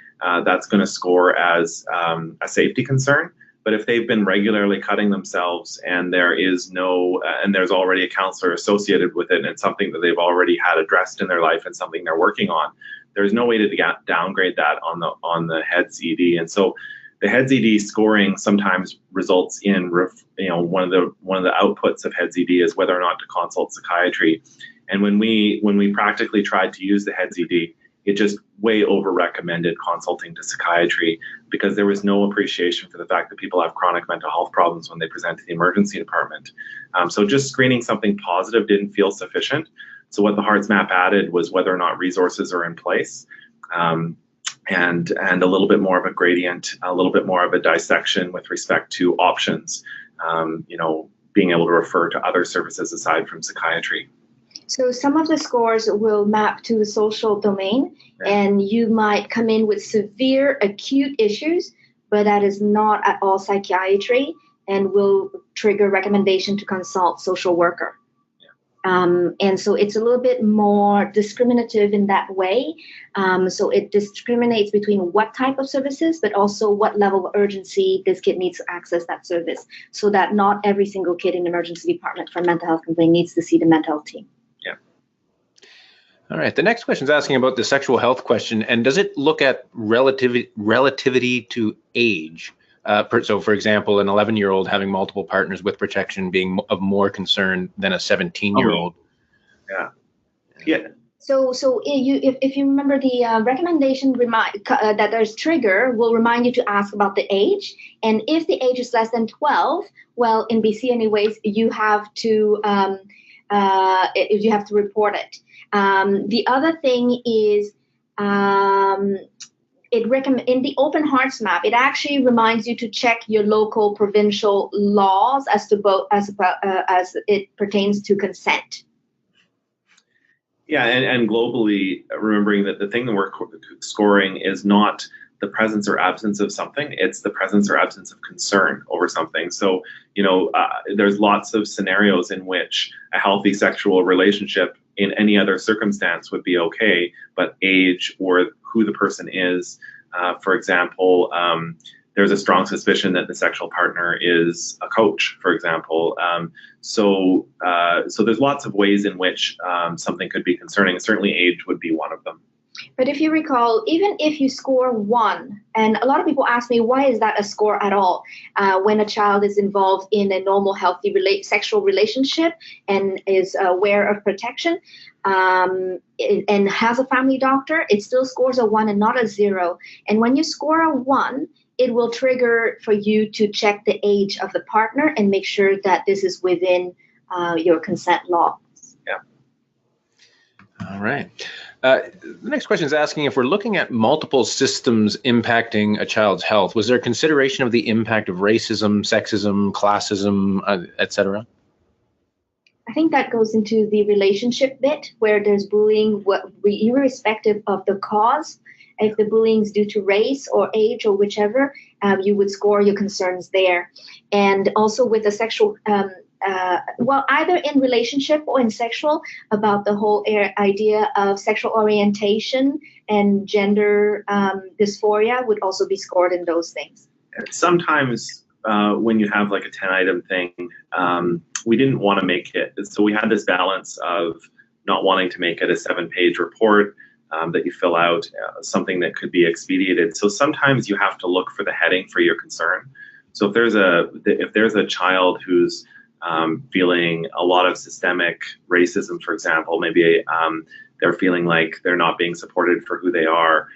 that's going to score as a safety concern. But if they've been regularly cutting themselves and there is no, and there's already a counselor associated with it and it's something that they've already had addressed in their life and something they're working on, there's no way to downgrade that on the HEADS-ED. And so the HEADS-ED scoring sometimes results in, one of the outputs of HEADS-ED is whether or not to consult psychiatry. And when we practically tried to use the HEADS-ED, it just way over recommended consulting to psychiatry because there was no appreciation for the fact that people have chronic mental health problems when they present to the emergency department. So just screening something positive didn't feel sufficient. So what the HeartsMap added was whether or not resources are in place, and a little bit more of a gradient, a little bit more of a dissection with respect to options, being able to refer to other services aside from psychiatry. So some of the scores will map to the social domain, and you might come in with severe acute issues, but that is not at all psychiatry and will trigger recommendation to consult social worker. And so it's a little bit more discriminative in that way. So it discriminates between what type of services, but also what level of urgency this kid needs to access that service, so that not every single kid in the emergency department for mental health complaint needs to see the mental health team. All right. The next question is asking about the sexual health question, and does it look at relativity to age? So, for example, an 11-year-old having multiple partners with protection being of more concern than a 17-year-old. Yeah. So if you remember, the recommendation that there's trigger will remind you to ask about the age, and if the age is less than 12, well, in BC anyways, you have to report it. The other thing is, in the Open HeartsMap, it actually reminds you to check your local provincial laws as it pertains to consent. Yeah, and globally, remembering that the thing that we're scoring is not the presence or absence of something, it's the presence or absence of concern over something. So, there's lots of scenarios in which a healthy sexual relationship in any other circumstance would be okay, but age or who the person is, for example, there's a strong suspicion that the sexual partner is a coach, for example. So there's lots of ways in which something could be concerning. Certainly age would be one of them. But if you recall, even if you score 1, and a lot of people ask me, why is that a score at all? When a child is involved in a normal, healthy sexual relationship and is aware of protection and has a family doctor, it still scores a 1 and not a 0. And when you score a 1, it will trigger for you to check the age of the partner and make sure that this is within your consent law. Yeah. All right. The next question is asking if we're looking at multiple systems impacting a child's health, was there consideration of the impact of racism, sexism, classism, etc.? I think that goes into the relationship bit where there's bullying, irrespective of the cause. If the bullying is due to race or age or whichever, you would score your concerns there. And also with the sexual either in relationship or in sexual, about the whole idea of sexual orientation and gender dysphoria would also be scored in those things. Sometimes when you have like a 10-item thing, we didn't want to make it. So we had this balance of not wanting to make it a 7-page report that you fill out, something that could be expedited. So sometimes you have to look for the heading for your concern. So if there's a child who's feeling a lot of systemic racism, for example, maybe they're feeling like they're not being supported for who they are,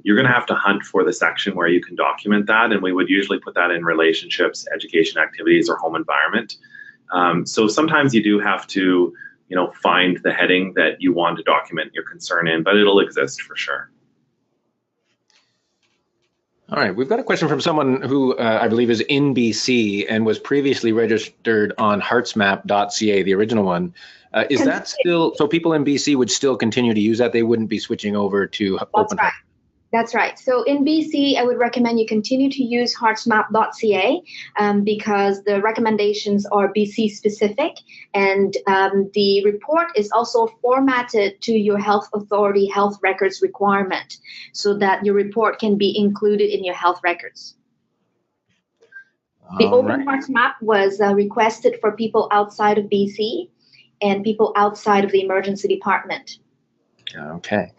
you're going to have to hunt for the section where you can document that. And we would usually put that in relationships, education activities, or home environment. So sometimes you do have to, find the heading that you want to document your concern in, but it'll exist for sure. All right, we've got a question from someone who I believe is in BC and was previously registered on HeartsMap.ca, the original one. Is that still, so people in BC would still continue to use that? They wouldn't be switching over to Open Heart? That's right. So in BC, I would recommend you continue to use HeartsMap.ca because the recommendations are BC specific, and the report is also formatted to your health authority health records requirement so that your report can be included in your health records. The Open Hearts Map was requested for people outside of BC and people outside of the emergency department. Okay.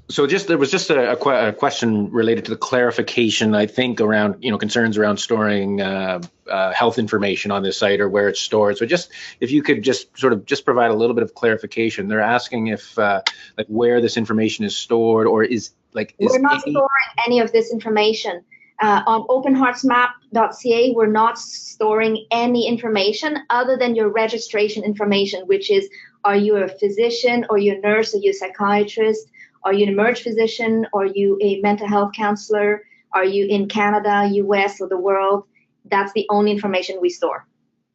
So there was just a question related to the clarification, I think, around, concerns around storing health information on this site or where it's stored. So just if you could just provide a little bit of clarification. They're asking if where this information is stored, or we're not storing any of this information. On openheartsmap.ca, we're not storing any information other than your registration information, which is, are you a physician, or you a nurse, or you a psychiatrist? Are you an emerge physician? Are you a mental health counselor? Are you in Canada, US, or the world? That's the only information we store.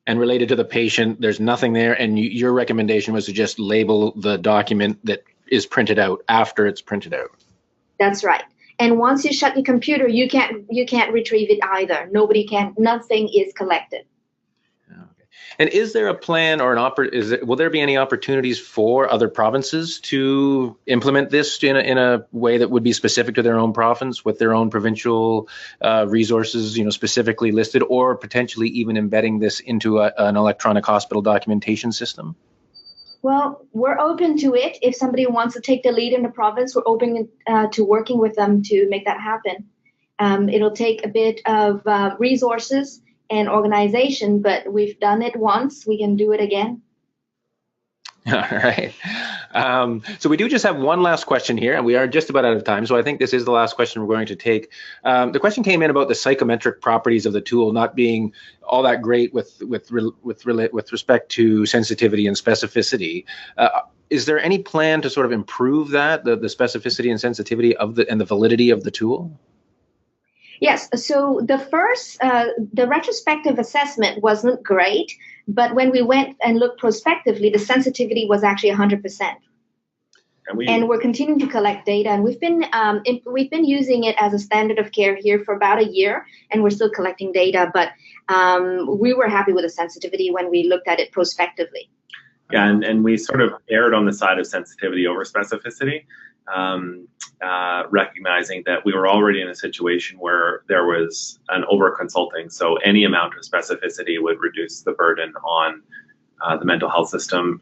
And related to the patient, there's nothing there. And your recommendation was to just label the document that is printed out after it's printed out. That's right. And once you shut your computer, you can't retrieve it either. Nobody can. Nothing is collected. And is there a plan or will there be any opportunities for other provinces to implement this in a way that would be specific to their own province with their own provincial resources, specifically listed, or potentially even embedding this into an electronic hospital documentation system? Well, we're open to it. If somebody wants to take the lead in the province, we're open to working with them to make that happen. It'll take a bit of resources and organization, but we've done it once. We can do it again. All right. So we do just have one last question here, and we are just about out of time. So I think this is the last question we're going to take. The question came in about the psychometric properties of the tool not being all that great with respect to sensitivity and specificity. Is there any plan to sort of improve that, the specificity and sensitivity and the validity of the tool? Yes, so the retrospective assessment wasn't great, but when we went and looked prospectively, the sensitivity was actually 100%. And we're continuing to collect data, and we've been using it as a standard of care here for about a year, and we're still collecting data, but we were happy with the sensitivity when we looked at it prospectively. Yeah, and we sort of erred on the side of sensitivity over specificity. Recognizing that we were already in a situation where there was an over-consulting, so any amount of specificity would reduce the burden on the mental health system.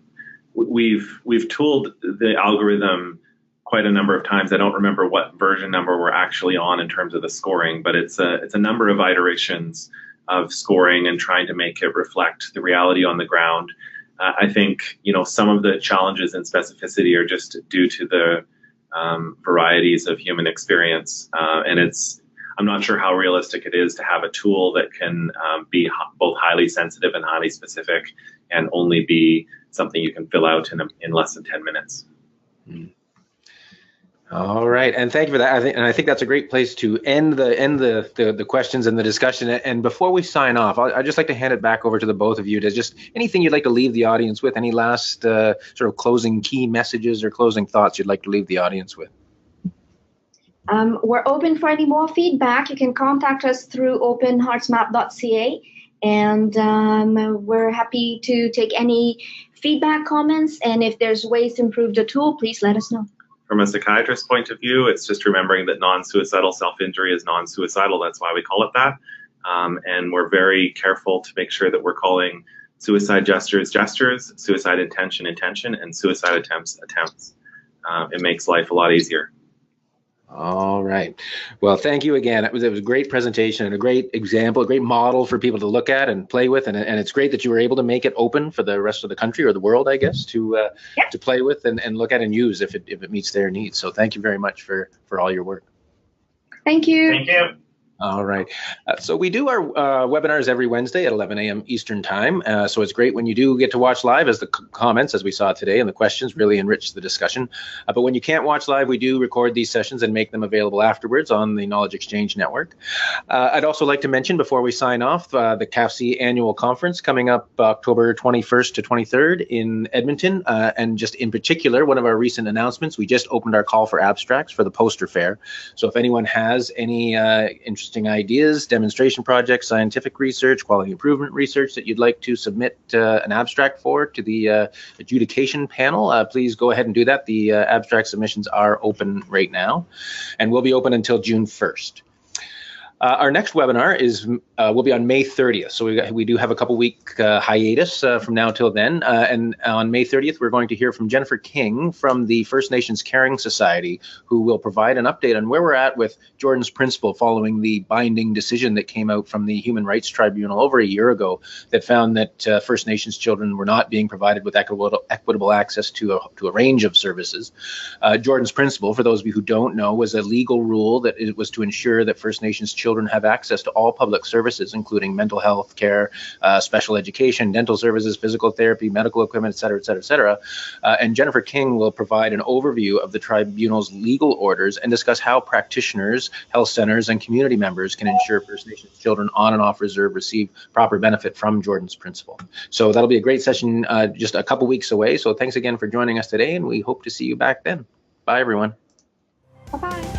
We've tooled the algorithm quite a number of times. I don't remember what version number we're actually on in terms of the scoring, but it's a number of iterations of scoring and trying to make it reflect the reality on the ground. I think some of the challenges in specificity are just due to the varieties of human experience, and I'm not sure how realistic it is to have a tool that can be both highly sensitive and highly specific, and only be something you can fill out in less than 10 minutes. All right, and thank you for that. I think that's a great place to end the questions and the discussion. And before we sign off, I'd just like to hand it back over to the both of you to just anything you'd like to leave the audience with. Any last sort of closing key messages or closing thoughts you'd like to leave the audience with? We're open for any more feedback. You can contact us through openheartsmap.ca, and we're happy to take any feedback, comments, and if there's ways to improve the tool, please let us know. From a psychiatrist's point of view, it's just remembering that non-suicidal self-injury is non-suicidal. That's why we call it that. And we're very careful to make sure that we're calling suicide gestures, suicide intention, and suicide attempts. It makes life a lot easier. All right. Well, thank you again. It was a great presentation and a great example, a great model for people to look at and play with. And it's great that you were able to make it open for the rest of the country or the world, I guess, to play with and look at and use if it meets their needs. So thank you very much for all your work. Thank you. Thank you. All right. So we do our webinars every Wednesday at 11 a.m. Eastern Time. So it's great when you do get to watch live, as the comments, as we saw today, and the questions really enrich the discussion. But when you can't watch live, we do record these sessions and make them available afterwards on the Knowledge Exchange Network. I'd also like to mention before we sign off the CAFC annual conference coming up October 21st to 23rd in Edmonton. And just in particular, one of our recent announcements, we just opened our call for abstracts for the poster fair. So if anyone has any interesting ideas, demonstration projects, scientific research, quality improvement research that you'd like to submit an abstract for to the adjudication panel, please go ahead and do that. The abstract submissions are open right now and will be open until June 1st. Our next webinar will be on May 30th. So we do have a couple week hiatus from now till then. And on May 30th, we're going to hear from Jennifer King from the First Nations Caring Society, who will provide an update on where we're at with Jordan's Principle following the binding decision that came out from the Human Rights Tribunal over a year ago that found that First Nations children were not being provided with equitable access to a range of services. Jordan's Principle, for those of you who don't know, was a legal rule that it was to ensure that First Nations children have access to all public services, including mental health care, special education, dental services, physical therapy, medical equipment, et cetera, et cetera, et cetera. And Jennifer King will provide an overview of the tribunal's legal orders and discuss how practitioners, health centers, and community members can ensure First Nations children on and off reserve receive proper benefit from Jordan's Principle. So that'll be a great session just a couple weeks away. So thanks again for joining us today, and we hope to see you back then. Bye, everyone. Bye-bye.